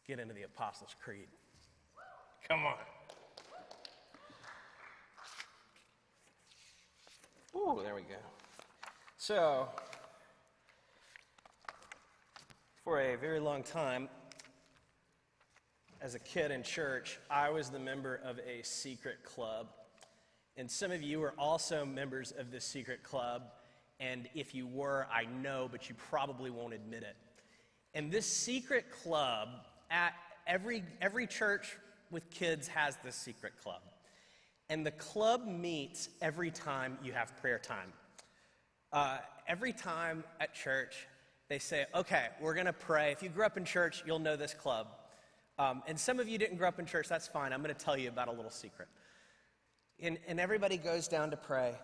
Get into the Apostles' Creed. Come on. Ooh, there we go. So, for a very long time, as a kid in church, I was the member of a secret club. And some of you are also members of this secret club. And if you were, I know, but you probably won't admit it. And this secret club, at every church with kids has this secret club. And the club meets every time you have prayer time. Every time at church, they say, okay, we're going to pray. If you grew up in church, you'll know this club. And some of you didn't grow up in church, that's fine. I'm going to tell you about a little secret. And everybody goes down to pray.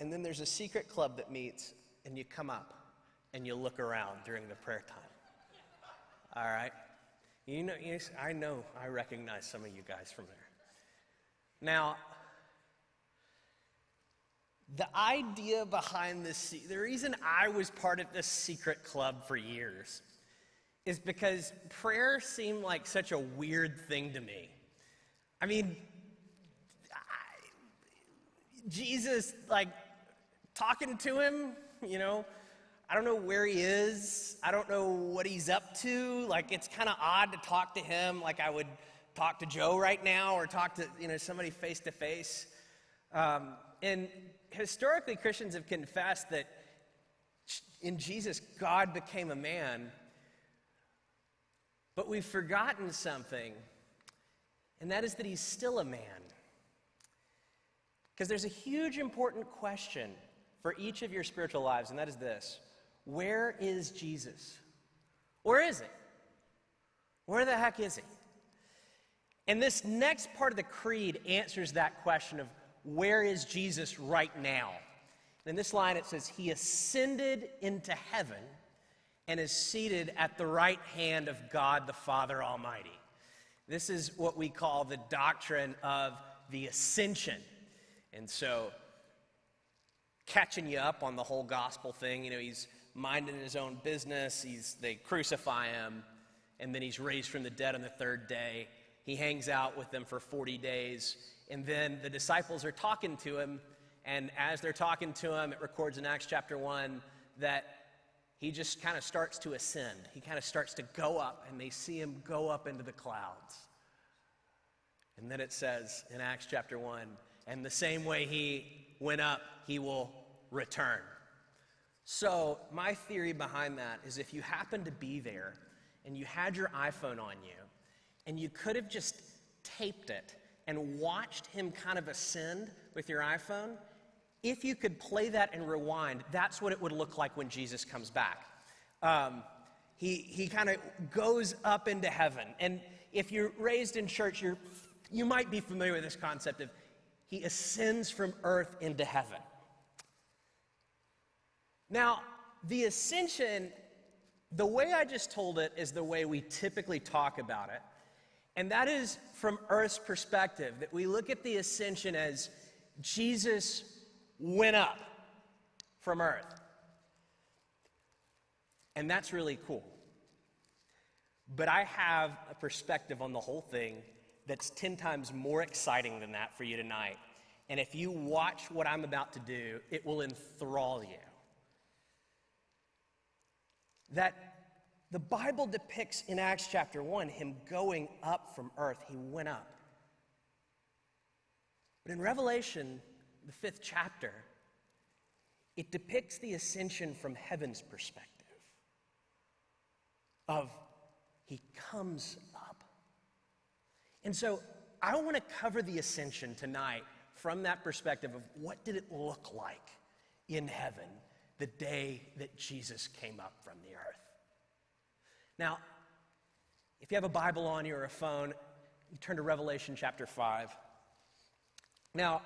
And then there's a secret club that meets, and you come up, and you look around during the prayer time. All right? I recognize some of you guys from there. Now, the idea behind this, the reason I was part of this secret club for years is because prayer seemed like such a weird thing to me. I mean, Jesus, like, talking to him, I don't know where he is. I don't know what he's up to. Like, it's kind of odd to talk to him like I would talk to Joe right now or talk to, somebody face to face. And historically, Christians have confessed that in Jesus, God became a man. But we've forgotten something, and that is that he's still a man. Because there's a huge important question for each of your spiritual lives, and that is this. Where is Jesus? Where is he? Where the heck is he? And this next part of the creed answers that question of where is Jesus right now? And in this line it says, he ascended into heaven and is seated at the right hand of God the Father Almighty. This is what we call the doctrine of the Ascension. And so, catching you up on the whole gospel thing, he's minding his own business, they crucify him, and then he's raised from the dead on the third day. He hangs out with them for 40 days, and then the disciples are talking to him, and as they're talking to him, it records in Acts chapter 1 that he just kind of starts to ascend. He kind of starts to go up, and they see him go up into the clouds. And then it says in Acts chapter 1, and the same way he went up, he will return. So my theory behind that is if you happen to be there and you had your iPhone on you and you could have just taped it and watched him kind of ascend with your iPhone, if you could play that and rewind, that's what it would look like when Jesus comes back. He kind of goes up into heaven. And if you're raised in church, you might be familiar with this concept of he ascends from earth into heaven. Now, the ascension, the way I just told it is the way we typically talk about it. And that is from earth's perspective, that we look at the ascension as Jesus went up from earth. And that's really cool. But I have a perspective on the whole thing that's 10 times more exciting than that for you tonight. And if you watch what I'm about to do, it will enthrall you. That the Bible depicts in Acts chapter 1 him going up from earth. He went up. But in Revelation, the 5th chapter, it depicts the ascension from heaven's perspective. Of he comes up. And so I want to cover the ascension tonight from that perspective of what did it look like in heaven the day that Jesus came up from the earth. Now, if you have a Bible on you or a phone, you turn to Revelation chapter 5. Now,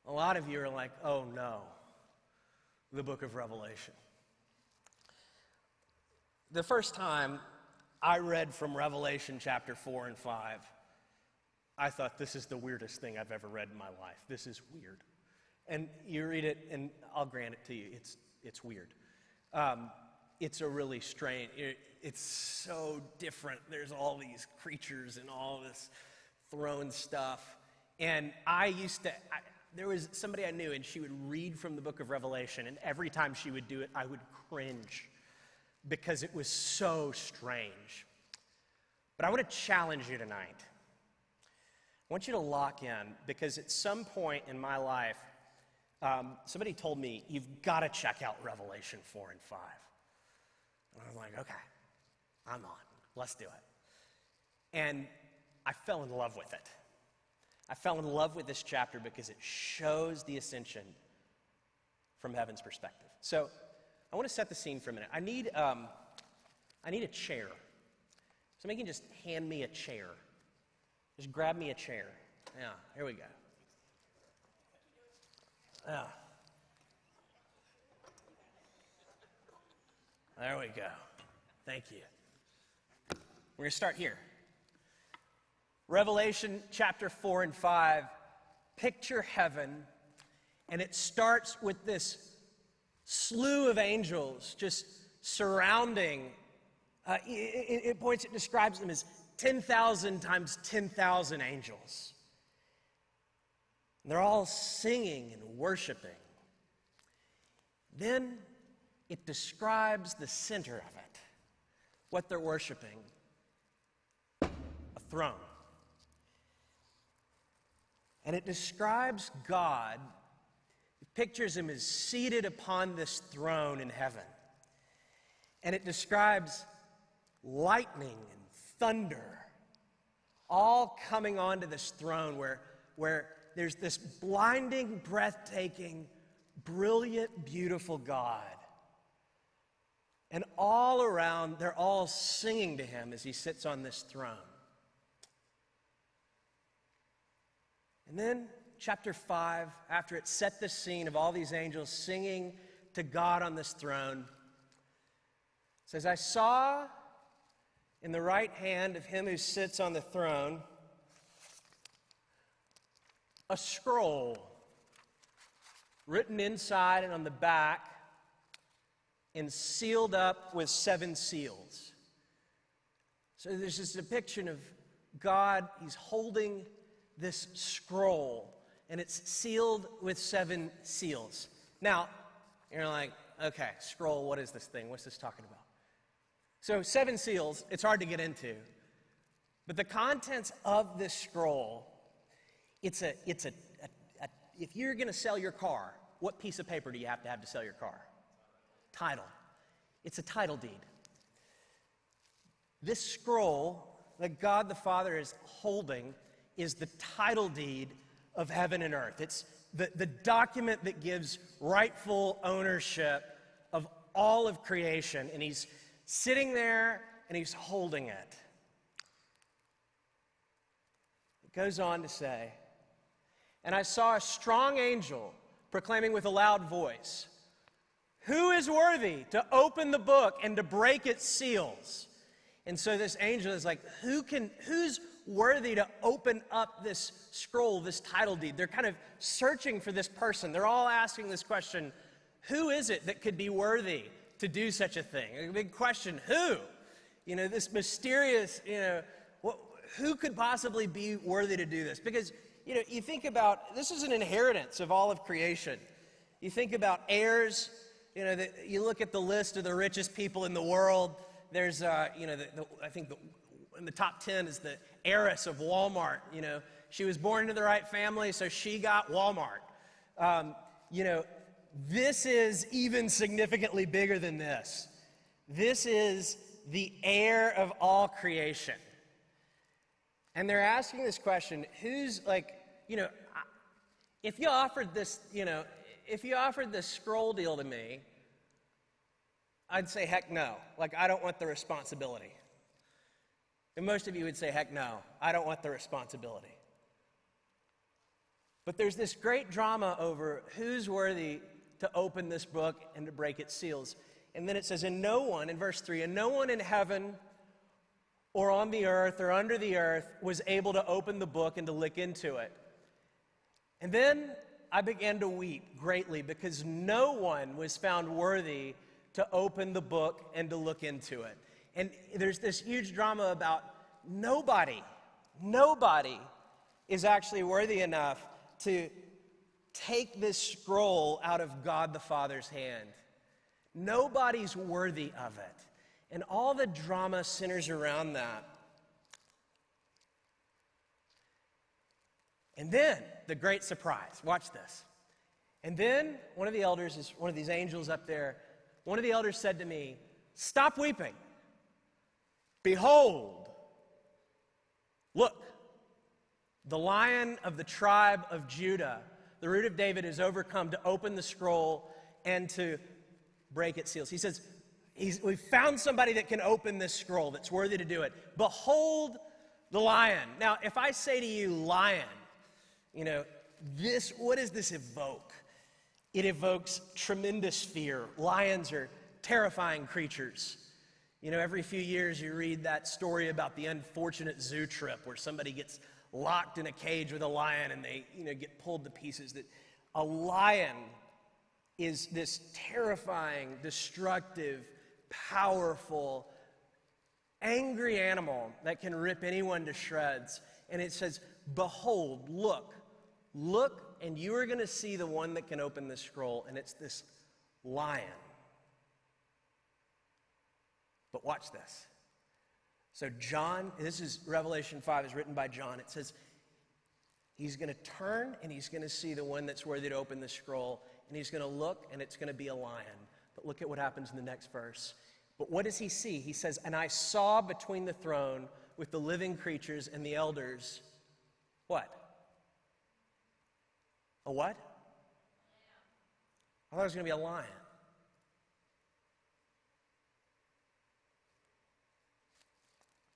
a lot of you are like, oh no, the book of Revelation. The first time I read from Revelation chapter 4 and 5, I thought this is the weirdest thing I've ever read in my life. This is weird. And you read it, and I'll grant it to you, it's weird. it's a really strange, it's so different. There's all these creatures and all this throne stuff. And there was somebody I knew, and she would read from the book of Revelation, and every time she would do it, I would cringe because it was so strange. But I want to challenge you tonight. I want you to lock in, because at some point in my life, somebody told me, you've got to check out Revelation 4 and 5. And I was like, okay, I'm on. Let's do it. And I fell in love with it. I fell in love with this chapter because it shows the ascension from heaven's perspective. So I want to set the scene for a minute. I need a chair. Somebody can just hand me a chair. Just grab me a chair. Yeah, here we go. Yeah. There we go. Thank you. We're going to start here. Revelation chapter 4 and 5, picture heaven, and it starts with this slew of angels just surrounding. It describes them as 10,000 times 10,000 angels. And they're all singing and worshiping. Then it describes the center of it, what they're worshiping, a throne. And it describes God, it pictures him as seated upon this throne in heaven. And it describes lightning and thunder all coming onto this throne where there's this blinding, breathtaking, brilliant, beautiful God. And all around, they're all singing to him as he sits on this throne. And then, chapter 5, after it set the scene of all these angels singing to God on this throne, it says, I saw in the right hand of him who sits on the throne a scroll written inside and on the back and sealed up with 7 seals. So there's this depiction of God. He's holding this scroll, and it's sealed with 7 seals. Now, you're like, okay, scroll, what is this thing? What's this talking about? So 7 seals, it's hard to get into. But the contents of this scroll, if you're going to sell your car, what piece of paper do you have to sell your car? Title. It's a title deed. This scroll that God the Father is holding is the title deed of heaven and earth. It's the document that gives rightful ownership of all of creation. And he's sitting there and he's holding it. It goes on to say, and I saw a strong angel proclaiming with a loud voice, who is worthy to open the book and to break its seals? And so this angel is like, who's worthy to open up this scroll, this title deed? They're kind of searching for this person. They're all asking this question, who is it that could be worthy to do such a thing? A big question, who? This mysterious, who could possibly be worthy to do this? Because, you think about, this is an inheritance of all of creation. You think about heirs, you look at the list of the richest people in the world. There's, I think in the top 10 is the heiress of Walmart. She was born into the right family, so she got Walmart. This is even significantly bigger than this. This is the heir of all creation. And they're asking this question, who's if you offered this, if you offered this scroll deal to me, I'd say, heck no. I don't want the responsibility. And most of you would say, heck no, I don't want the responsibility. But there's this great drama over who's worthy to open this book and to break its seals. And then it says, and no one, in verse 3, and no one in heaven or on the earth or under the earth was able to open the book and to look into it. And then I began to weep greatly because no one was found worthy to open the book and to look into it. And there's this huge drama about nobody is actually worthy enough to take this scroll out of God the Father's hand. Nobody's worthy of it. And all the drama centers around that. And then, the great surprise. Watch this. And then, one of the elders, is one of these angels up there, one of the elders said to me, "Stop weeping. Behold, look, the Lion of the tribe of Judah, the Root of David, is overcome to open the scroll and to break its seals." He says, we found somebody that can open this scroll, that's worthy to do it. Behold the Lion. Now, if I say to you, lion, what does this evoke? It evokes tremendous fear. Lions are terrifying creatures. Every few years you read that story about the unfortunate zoo trip where somebody gets locked in a cage with a lion and they, get pulled to pieces. That a lion is this terrifying, destructive, powerful, angry animal that can rip anyone to shreds. And it says, behold, look, and you are going to see the one that can open this scroll, and it's this lion. But watch this. So John, this is Revelation 5, is written by John. It says he's going to turn and he's going to see the one that's worthy to open the scroll, and he's going to look and it's going to be a lion. But look at what happens in the next verse. But what does he see? He says, "And I saw between the throne with the living creatures and the elders," what? A what? I thought it was going to be a lion.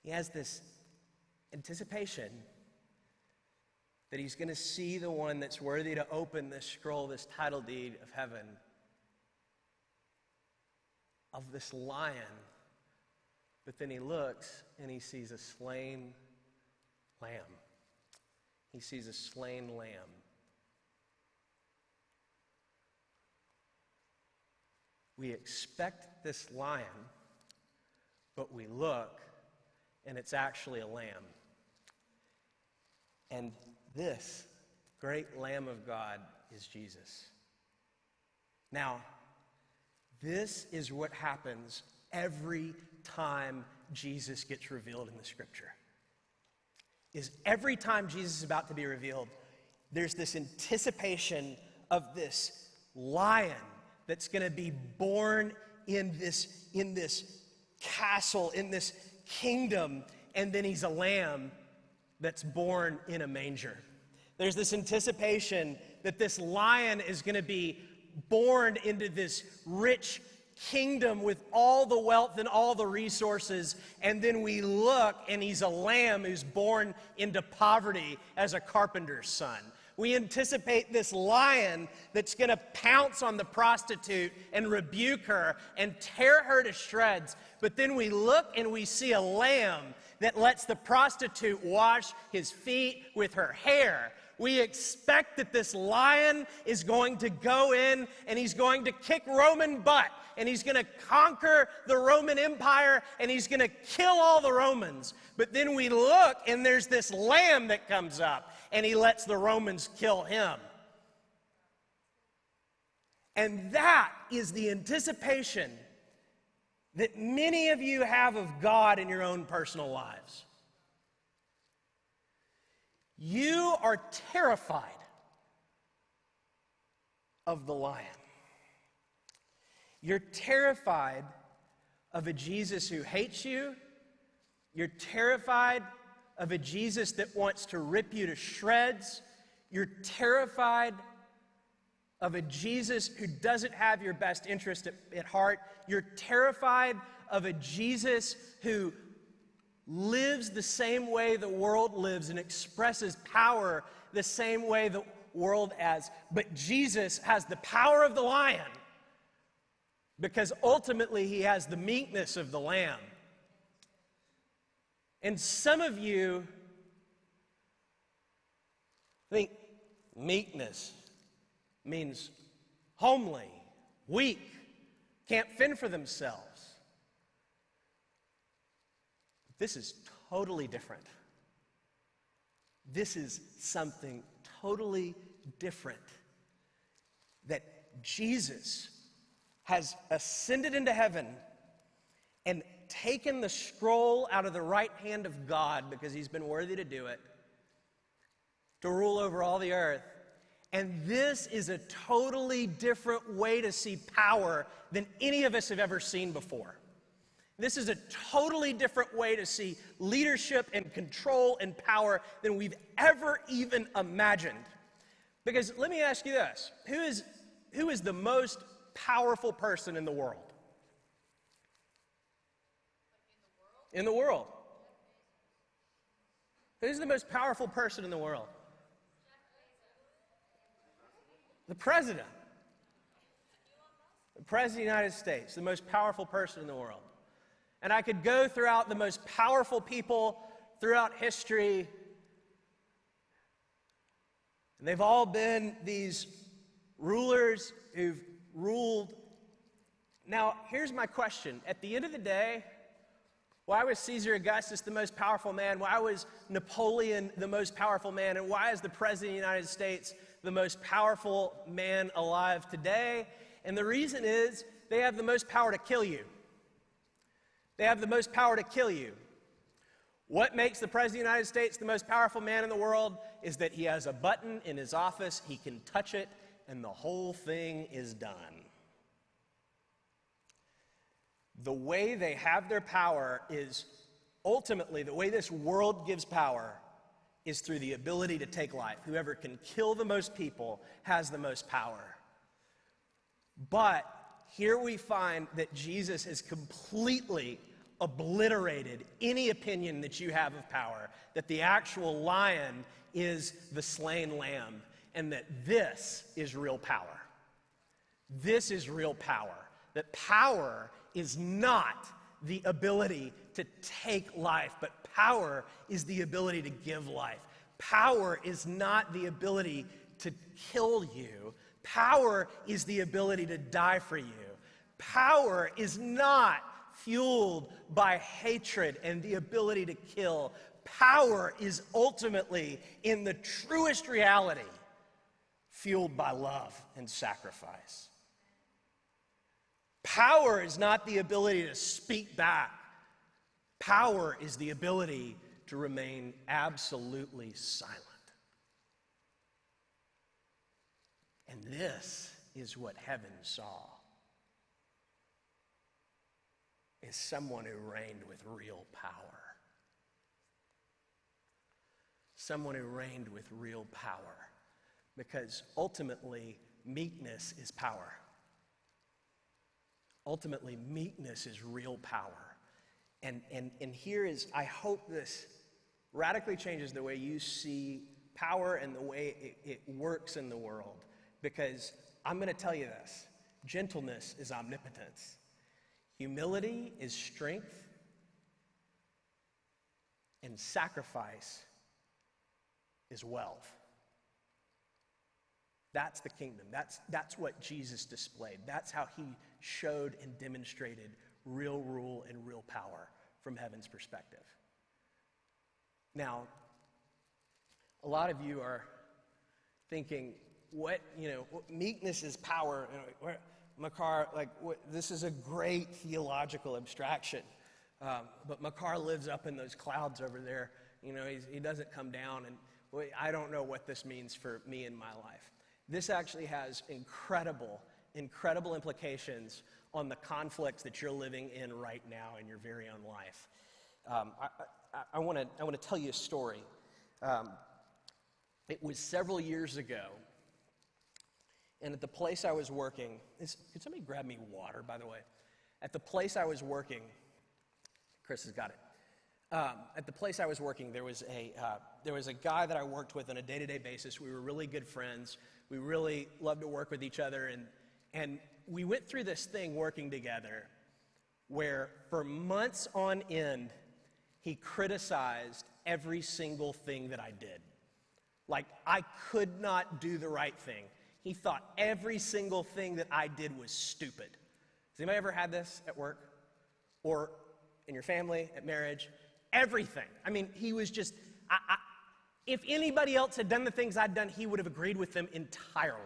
He has this anticipation that he's going to see the one that's worthy to open this scroll, this title deed of heaven, of this lion. But then he looks and he sees a slain lamb. He sees a slain lamb. We expect this lion, but we look and it's actually a lamb. And this great Lamb of God is Jesus. Now, this is what happens every time Jesus gets revealed in the Scripture. Is every time Jesus is about to be revealed, there's this anticipation of this lion that's going to be born in this castle, in this kingdom, and then he's a lamb that's born in a manger. There's this anticipation that this lion is going to be born into this rich kingdom with all the wealth and all the resources, and then we look and he's a lamb who's born into poverty as a carpenter's son. We anticipate this lion that's going to pounce on the prostitute and rebuke her and tear her to shreds. But then we look and we see a lamb that lets the prostitute wash his feet with her hair. We expect that this lion is going to go in and he's going to kick Roman butt, and he's going to conquer the Roman Empire, and he's going to kill all the Romans. But then we look and there's this lamb that comes up, and he lets the Romans kill him. And that is the anticipation that many of you have of God in your own personal lives. You are terrified of the lion. You're terrified of a Jesus who hates you. You're terrified of a Jesus that wants to rip you to shreds. You're terrified of a Jesus who doesn't have your best interest at heart. You're terrified of a Jesus who lives the same way the world lives and expresses power the same way the world has. But Jesus has the power of the lion because ultimately he has the meekness of the lamb. And some of you think meekness means homely, weak, can't fend for themselves. This is totally different. This is something totally different. That Jesus has ascended into heaven and taken the scroll out of the right hand of God, because he's been worthy to do it, to rule over all the earth. And this is a totally different way to see power than any of us have ever seen before. This is a totally different way to see leadership and control and power than we've ever even imagined. Because let me ask you this, who is the most powerful person in the world? In the world. Who's the most powerful person in the world? The president. The president of the United States, the most powerful person in the world. And I could go throughout the most powerful people throughout history. And they've all been these rulers who've ruled. Now, here's my question. At the end of the day, why was Caesar Augustus the most powerful man? Why was Napoleon the most powerful man? And why is the President of the United States the most powerful man alive today? And the reason is they have the most power to kill you. They have the most power to kill you. What makes the President of the United States the most powerful man in the world is that he has a button in his office, he can touch it, and the whole thing is done. The way they have their power is, ultimately, the way this world gives power is through the ability to take life. Whoever can kill the most people has the most power. But here we find that Jesus has completely obliterated any opinion that you have of power, that the actual lion is the slain lamb, and that this is real power. This is real power. That power is not the ability to take life, but power is the ability to give life. Power is not the ability to kill you. Power is the ability to die for you. Power is not fueled by hatred and the ability to kill. Power is ultimately, in the truest reality, fueled by love and sacrifice. Power is not the ability to speak back. Power is the ability to remain absolutely silent. And this is what heaven saw, is someone who reigned with real power. Someone who reigned with real power. Because ultimately, meekness is power. Ultimately, meekness is real power. And here is, I hope this radically changes the way you see power and the way it works in the world. Because I'm going to tell you this, gentleness is omnipotence. Humility is strength. And sacrifice is wealth. That's the kingdom. That's what Jesus displayed. That's how he showed and demonstrated real rule and real power from heaven's perspective. Now, a lot of you are thinking, meekness is power. Makar, this is a great theological abstraction. But Makar lives up in those clouds over there. He doesn't come down, and I don't know what this means for me in my life. This actually has incredible implications on the conflicts that you're living in right now in your very own life. I want to tell you a story. It was several years ago, and at the place I was working, could somebody grab me water, by the way? At the place I was working, Chris has got it. At the place I was working, there was a guy that I worked with on a day-to-day basis. We were really good friends. We really loved to work with each other, and we went through this thing working together where for months on end, he criticized every single thing that I did. Like, I could not do the right thing. He thought every single thing that I did was stupid. Has anybody ever had this at work or in your family, at marriage? Everything. I mean, he was just, if anybody else had done the things I'd done, he would have agreed with them entirely.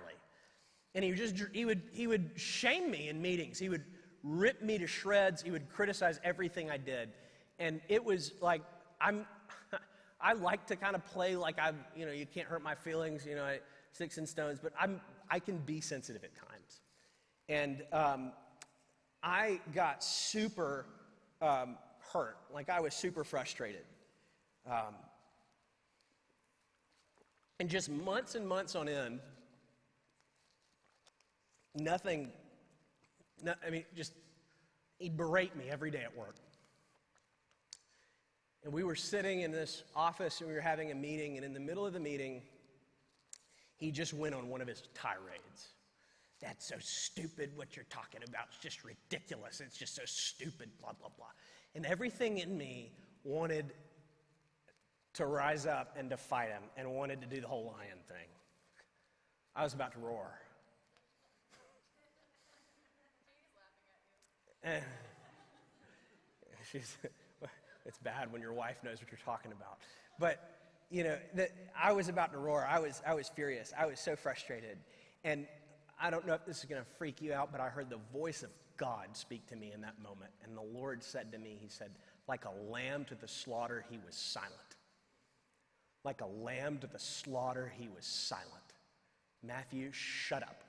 And he would shame me in meetings. He would rip me to shreds. He would criticize everything I did. And it was like, I like to kind of play like you can't hurt my feelings, sticks and stones, but I can be sensitive at times. And I got super hurt, like I was super frustrated. And just months and months on end, he'd berate me every day at work. And we were sitting in this office and we were having a meeting, and in the middle of the meeting, he just went on one of his tirades. That's so stupid what you're talking about. It's just ridiculous. It's just so stupid, blah, blah, blah. And everything in me wanted to rise up and to fight him and wanted to do the whole lion thing. I was about to roar. It's bad when your wife knows what you're talking about. But, I was about to roar. I was furious. I was so frustrated. And I don't know if this is going to freak you out, but I heard the voice of God speak to me in that moment. And the Lord said to me, he said, like a lamb to the slaughter, he was silent. Like a lamb to the slaughter, he was silent. Matthew, shut up.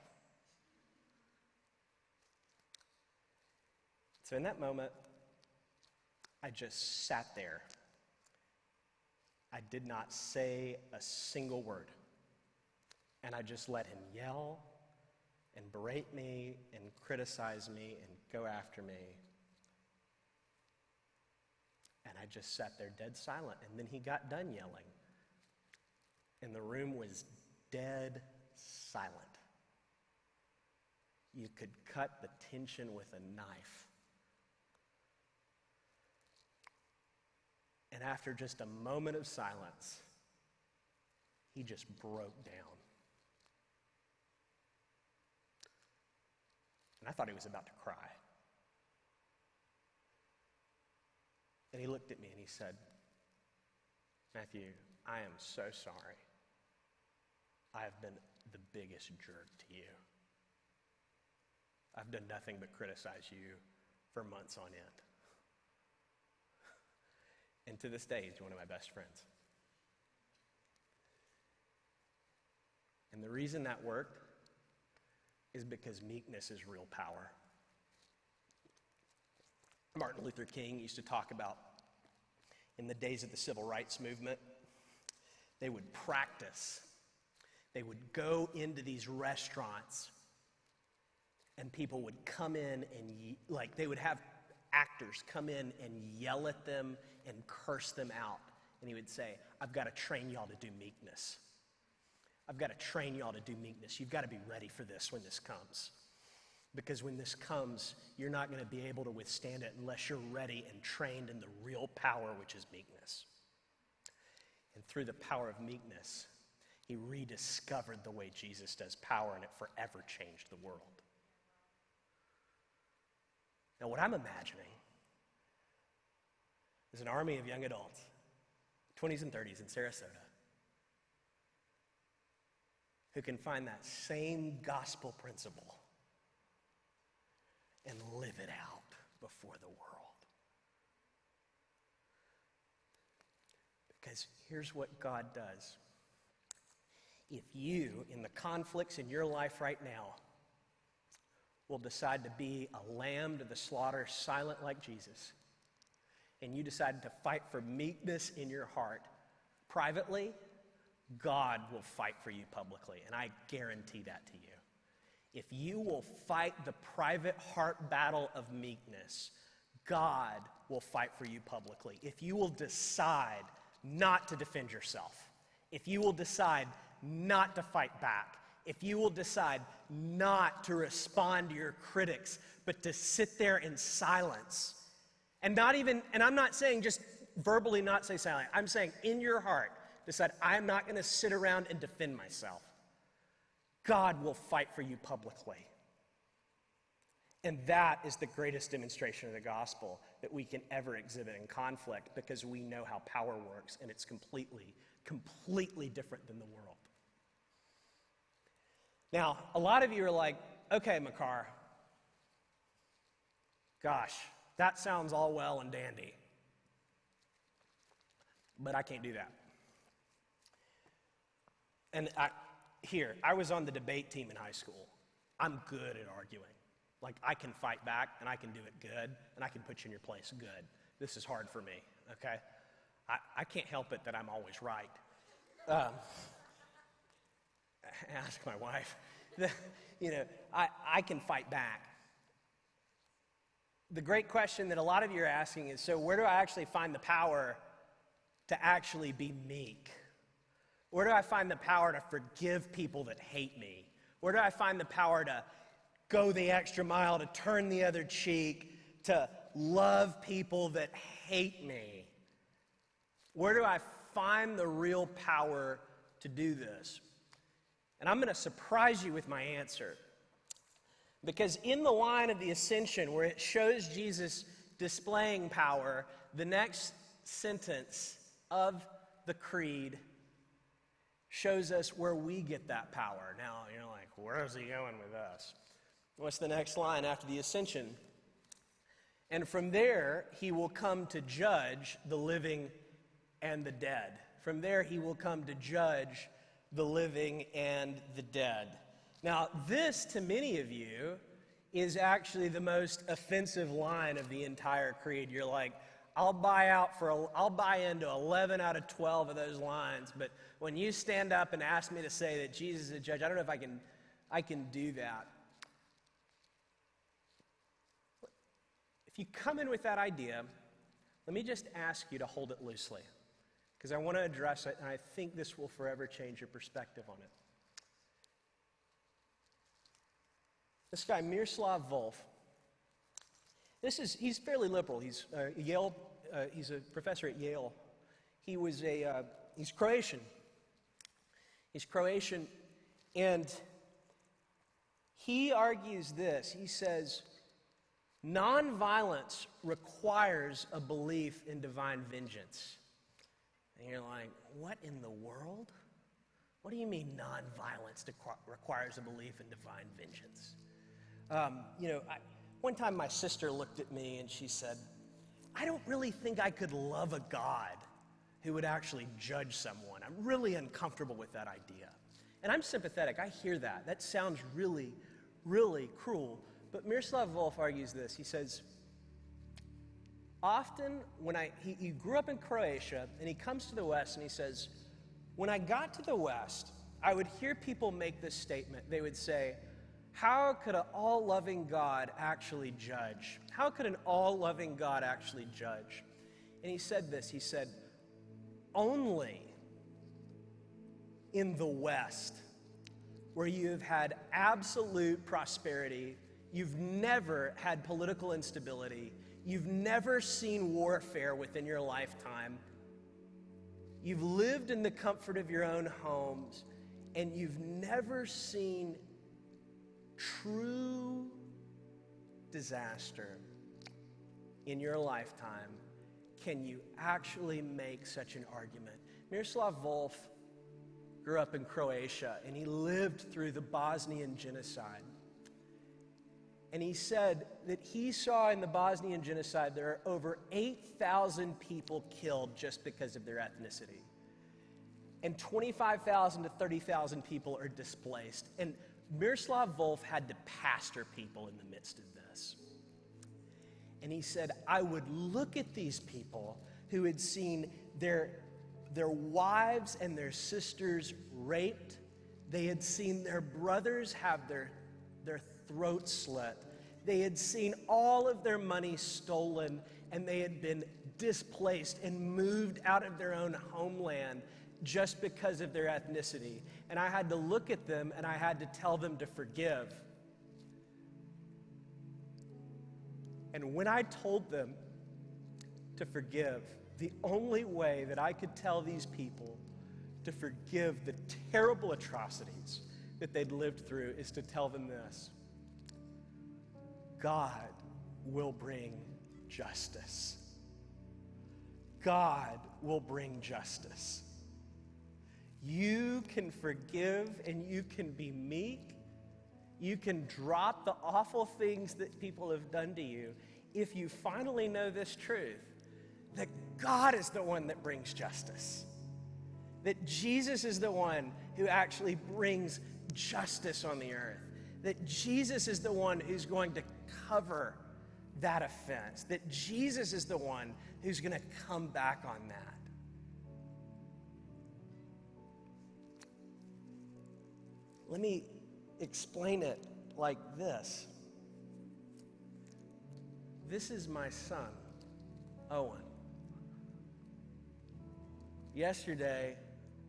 So in that moment, I just sat there. I did not say a single word. And I just let him yell and berate me and criticize me and go after me. And I just sat there dead silent. And then he got done yelling. And the room was dead silent. You could cut the tension with a knife. And after just a moment of silence, he just broke down. And I thought he was about to cry. And he looked at me and he said, Matthew, I am so sorry. I have been the biggest jerk to you. I've done nothing but criticize you for months on end. And to this day, he's one of my best friends. And the reason that worked is because meekness is real power. Martin Luther King used to talk about, in the days of the civil rights movement, they would practice. They would go into these restaurants and people would come in and, they would have actors come in and yell at them and curse them out. And he would say, I've got to train y'all to do meekness. I've got to train y'all to do meekness. You've got to be ready for this when this comes. Because when this comes, you're not going to be able to withstand it unless you're ready and trained in the real power, which is meekness. And through the power of meekness, he rediscovered the way Jesus does power, and it forever changed the world. Now, what I'm imagining is an army of young adults, 20s and 30s in Sarasota, who can find that same gospel principle and live it out before the world. Because here's what God does. If you, in the conflicts in your life right now, will decide to be a lamb to the slaughter, silent like Jesus, and you decide to fight for meekness in your heart, privately, God will fight for you publicly, and I guarantee that to you. If you will fight the private heart battle of meekness, God will fight for you publicly. If you will decide not to defend yourself, if you will decide not to fight back, if you will decide not to respond to your critics, but to sit there in silence, and I'm not saying just verbally not say silent, I'm saying in your heart, decide I'm not going to sit around and defend myself. God will fight for you publicly. And that is the greatest demonstration of the gospel that we can ever exhibit in conflict, because we know how power works, and it's completely different than the world. Now, a lot of you are like, okay, Makar, gosh, that sounds all well and dandy, but I can't do that. And I was on the debate team in high school. I'm good at arguing. Like, I can fight back, and I can do it good, and I can put you in your place good. This is hard for me, okay? I can't help it that I'm always right. Ask my wife. I can fight back. The great question that a lot of you are asking is, so where do I actually find the power to actually be meek? Where do I find the power to forgive people that hate me? Where do I find the power to go the extra mile, to turn the other cheek, to love people that hate me? Where do I find the real power to do this? And I'm going to surprise you with my answer. Because in the line of the Ascension, where it shows Jesus displaying power, the next sentence of the creed shows us where we get that power. Now, you're like, where is he going with us? What's the next line after the Ascension? And from there, he will come to judge the living and the dead. From there, he will come to judge the living and the dead. Now, this, to many of you, is actually the most offensive line of the entire creed. You're like, I'll buy into 11 out of 12 of those lines, but when you stand up and ask me to say that Jesus is a judge, I don't know if I can do that. If you come in with that idea, let me just ask you to hold it loosely, because I want to address it, and I think this will forever change your perspective on it. This guy, Miroslav Volf, he's fairly liberal. He's Yale. He's a professor at Yale. He's Croatian. He's Croatian, and he argues this. He says, nonviolence requires a belief in divine vengeance. And you're like, what in the world? What do you mean nonviolence requires a belief in divine vengeance? One time my sister looked at me and she said, I don't really think I could love a God who would actually judge someone. I'm really uncomfortable with that idea. And I'm sympathetic. I hear that. That sounds really, really cruel. But Miroslav Volf argues this. He says, often he grew up in Croatia, and he comes to the West, and he says, when I got to the West, I would hear people make this statement. They would say, how could an all-loving God actually judge? How could an all-loving God actually judge? And he said this. He said, only in the West, where you have had absolute prosperity, you've never had political instability, you've never seen warfare within your lifetime, you've lived in the comfort of your own homes, and you've never seen true disaster in your lifetime, can you actually make such an argument? Miroslav Volf grew up in Croatia, and he lived through the Bosnian genocide. And he said that he saw in the Bosnian genocide there are over 8,000 people killed just because of their ethnicity. And 25,000 to 30,000 people are displaced. And Miroslav Volf had to pastor people in the midst of this. And he said, I would look at these people who had seen their wives and their sisters raped. They had seen their brothers have their throats slit. They had seen all of their money stolen, and they had been displaced and moved out of their own homeland just because of their ethnicity. And I had to look at them, and I had to tell them to forgive. And when I told them to forgive, the only way that I could tell these people to forgive the terrible atrocities that they'd lived through is to tell them this. God will bring justice. God will bring justice. You can forgive and you can be meek. You can drop the awful things that people have done to you if you finally know this truth, that God is the one that brings justice. That Jesus is the one who actually brings justice on the earth. That Jesus is the one who's going to cover that offense. That Jesus is the one who's going to come back on that. Let me explain it like this. This is my son, Owen. Yesterday,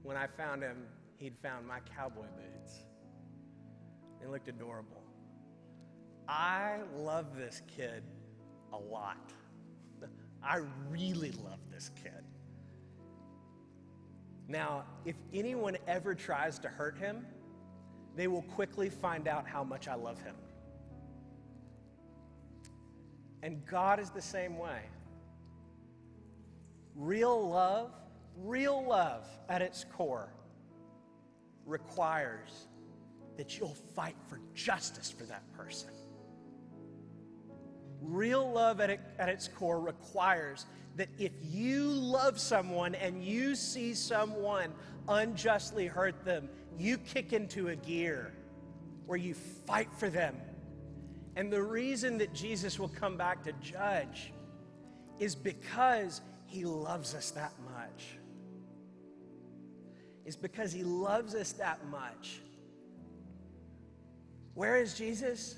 when I found him, he'd found my cowboy boots. They looked adorable. I love this kid a lot. I really love this kid. Now, if anyone ever tries to hurt him, they will quickly find out how much I love him. And God is the same way. Real love at its core requires that you'll fight for justice for that person. Real love at its core requires that if you love someone and you see someone unjustly hurt them, you kick into a gear where you fight for them. And the reason that Jesus will come back to judge is because he loves us that much. Is because he loves us that much. Where is Jesus?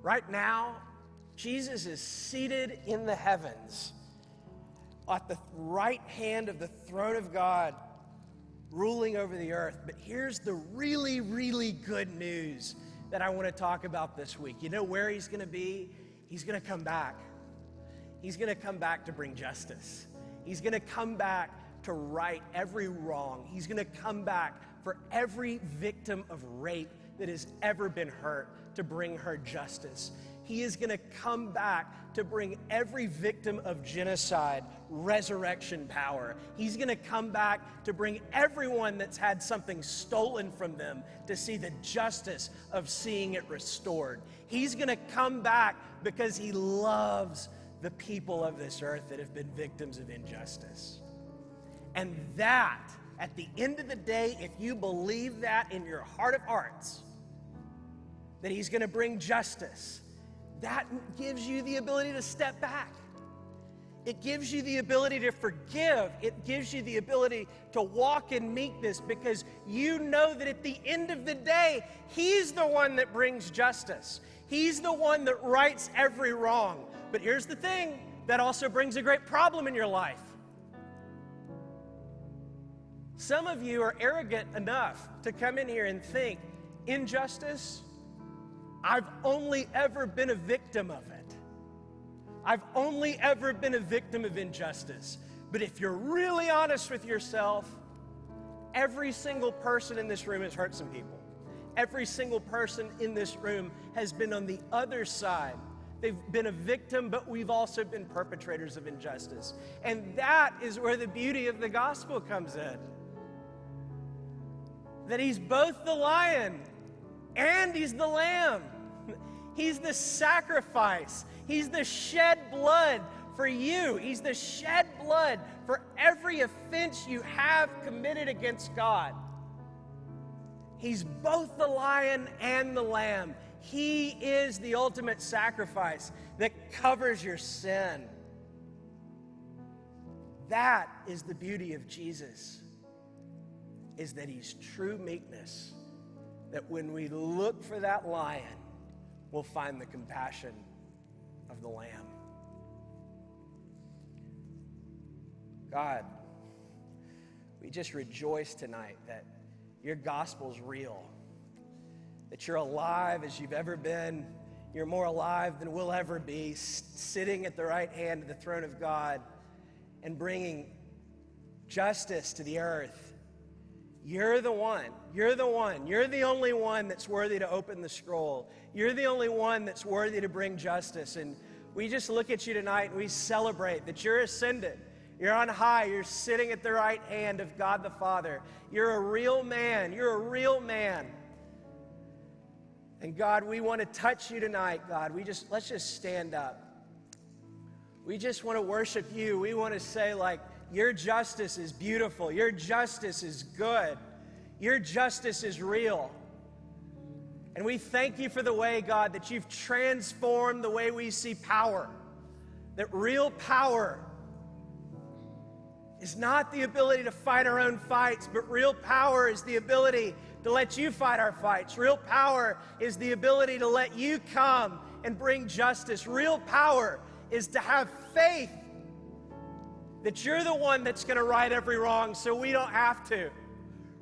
Right now, Jesus is seated in the heavens at the right hand of the throne of God, ruling over the earth. But here's the really, really good news that I want to talk about this week. You know where he's going to be? He's going to come back. He's going to come back to bring justice. He's going to come back to right every wrong. He's going to come back for every victim of rape that has ever been hurt, to bring her justice. He is going to come back to bring every victim of genocide resurrection power. He's going to come back to bring everyone that's had something stolen from them to see the justice of seeing it restored. He's going to come back because he loves the people of this earth that have been victims of injustice. And that, at the end of the day, if you believe that in your heart of hearts, that he's going to bring justice, that gives you the ability to step back. It gives you the ability to forgive. It gives you the ability to walk in meekness because you know that at the end of the day, he's the one that brings justice. He's the one that rights every wrong. But here's the thing, that also brings a great problem in your life. Some of you are arrogant enough to come in here and think, injustice, I've only ever been a victim of it. I've only ever been a victim of injustice. But if you're really honest with yourself, every single person in this room has hurt some people. Every single person in this room has been on the other side. They've been a victim, but we've also been perpetrators of injustice. And that is where the beauty of the gospel comes in. That he's both the lion and he's the lamb. He's the sacrifice. He's the shed blood for you. He's the shed blood for every offense you have committed against God. He's both the lion and the lamb. He is the ultimate sacrifice that covers your sin. That is the beauty of Jesus, is that he's true meekness, that when we look for that lion, we'll find the compassion of the lamb. God, we just rejoice tonight that your gospel's real, that you're alive as you've ever been. You're more alive than we'll ever be, sitting at the right hand of the throne of God and bringing justice to the earth. You're the one. You're the one. You're the only one that's worthy to open the scroll. You're the only one that's worthy to bring justice. And we just look at you tonight and we celebrate that you're ascended. You're on high. You're sitting at the right hand of God the Father. You're a real man. You're a real man. And God, we want to touch you tonight, God. Let's just stand up. We just want to worship you. We want to say, like, your justice is beautiful. Your justice is good. Your justice is real. And we thank you for the way, God, that you've transformed the way we see power. That real power is not the ability to fight our own fights, but real power is the ability to let you fight our fights. Real power is the ability to let you come and bring justice. Real power is to have faith that you're the one that's going to right every wrong so we don't have to.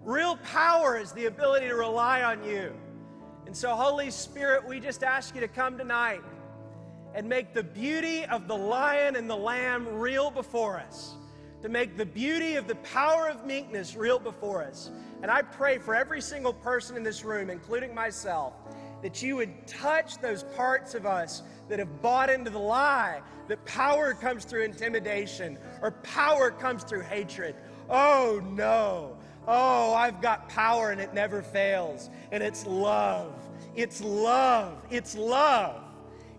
Real power is the ability to rely on you. And so, Holy Spirit, we just ask you to come tonight and make the beauty of the Lion and the Lamb real before us, to make the beauty of the power of meekness real before us. And I pray for every single person in this room, including myself, that you would touch those parts of us that have bought into the lie that power comes through intimidation or power comes through hatred. Oh, no. Oh, I've got power and it never fails. And it's love. It's love. It's love.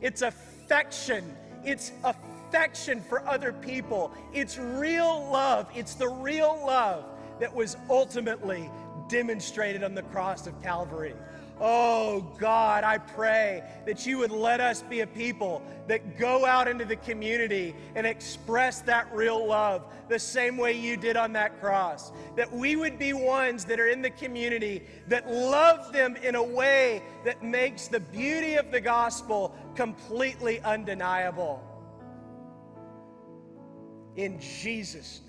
It's affection. It's affection for other people. It's real love. It's the real love that was ultimately demonstrated on the cross of Calvary. Oh, God, I pray that you would let us be a people that go out into the community and express that real love the same way you did on that cross. That we would be ones that are in the community that love them in a way that makes the beauty of the gospel completely undeniable. In Jesus' name.